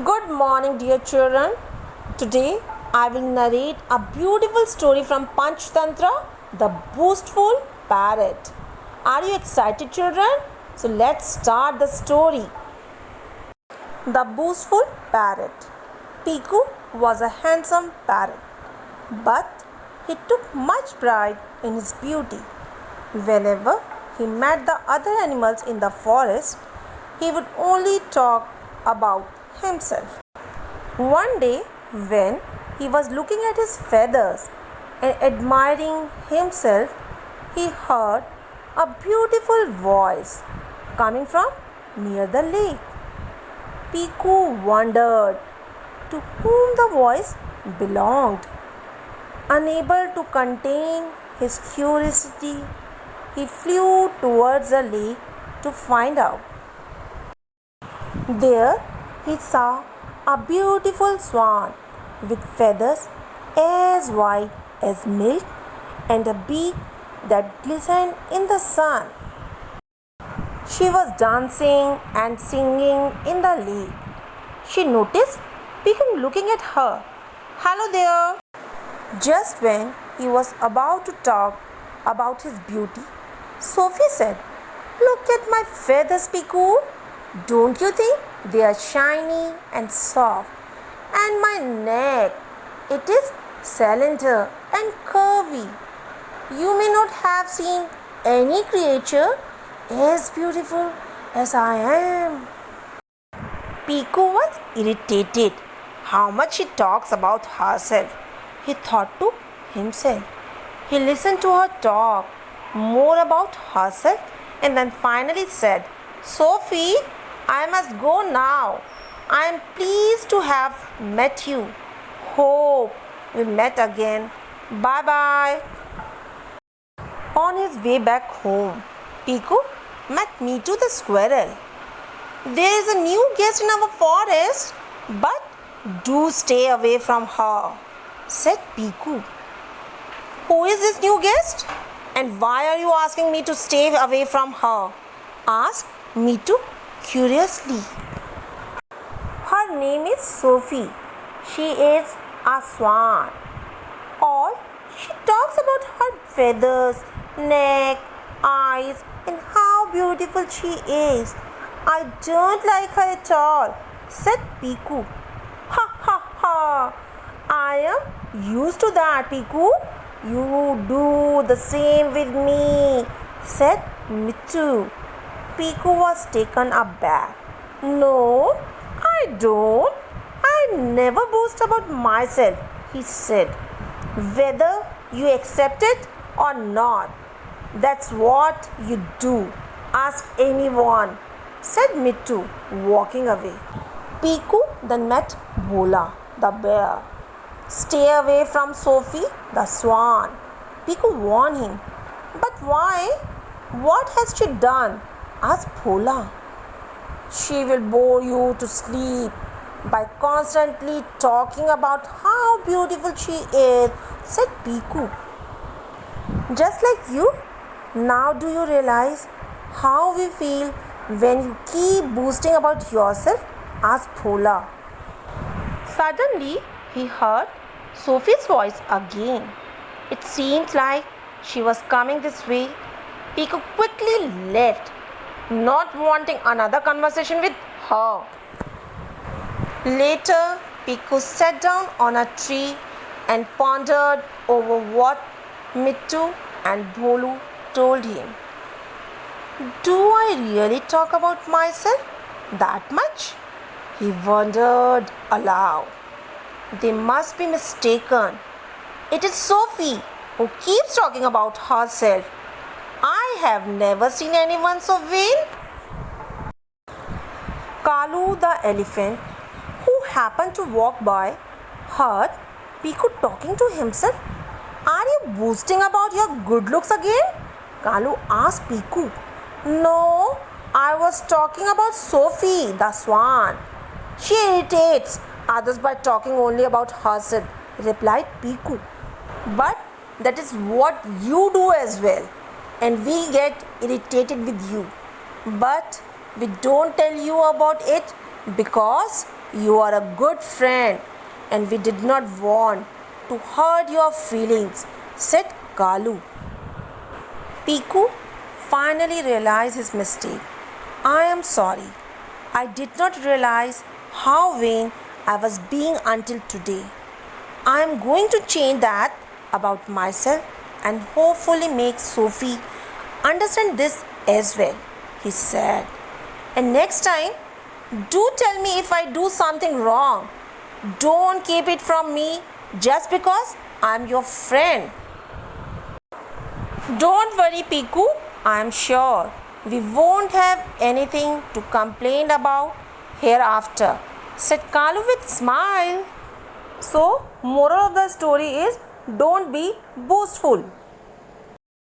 Good morning, dear children. Today I will narrate a beautiful story from Panchtantra, the boastful parrot. Are you excited, children? So let's start the story. The boastful parrot. Piku was a handsome parrot, but he took much pride in his beauty. Whenever he met the other animals in the forest, he would only talk about himself. One day, when he was looking at his feathers and admiring himself, he heard a beautiful voice coming from near the lake. Piku wondered to whom the voice belonged. Unable to contain his curiosity, he flew towards the lake to find out. There he saw a beautiful swan with feathers as white as milk and a beak that glistened in the sun. She was dancing and singing in the lake. She noticed Piku looking at her. "Hello there." Just when he was about to talk about his beauty, Sophie said, "Look at my feathers, Piku. Don't you think they are shiny and soft? And my neck, it is slender and curvy. You may not have seen any creature as beautiful as I am." Piku was irritated. How much she talks about herself, he thought to himself. He listened to her talk more about herself and then finally said, "Sophie, I must go now. I am pleased to have met you. Hope we met again. Bye bye." On his way back home, Piku met Mitu the squirrel. "There is a new guest in our forest, but do stay away from her," said Piku. "Who is this new guest? And why are you asking me to stay away from her?" asked Mitu curiously. "Her name is Sophie. She is a swan. All she talks about her feathers, neck, eyes, and how beautiful she is. I don't like her at all," said Piku. "Ha ha ha! I am used to that, Piku. You do the same with me," said Mitu. Piku was taken aback. "No, I don't. I never boast about myself," he said. "Whether you accept it or not, that's what you do. Ask anyone," said Mitu, walking away. Piku then met Bhola, the bear. "Stay away from Sophie, the swan," Piku warned him. "But why? What has she done?" asked Bhola. "She will bore you to sleep by constantly talking about how beautiful she is," said Piku. "Just like you. Now do you realize how we feel when you keep boasting about yourself?" asked Bhola. Suddenly he heard Sophie's voice again. It seemed like she was coming this way. Piku quickly left, not wanting another conversation with her. Later, Piku sat down on a tree and pondered over what Mitu and Bholu told him. "Do I really talk about myself that much?" he wondered aloud. "They must be mistaken. It is Sophie who keeps talking about herself. I have never seen anyone so vain." Kalu the elephant, who happened to walk by, heard Piku talking to himself. "Are you boasting about your good looks again?" Kalu asked Piku. "No, I was talking about Sophie, the swan. She irritates others by talking only about herself," replied Piku. "But that is what you do as well, and we get irritated with you. But we don't tell you about it because You are a good friend and we did not want to hurt your feelings, said Kalu. Piku finally realized his mistake. I am sorry. I did not realize how vain I was being until today. I am going to change that about myself and hopefully make Sophie understand this as well, he said. And next time, do tell me if I do something wrong. Don't keep it from me just because I'm your friend. Don't worry, Piku. I'm sure we won't have anything to complain about hereafter, said Kalu with smile. So, moral of the story is don't be boastful.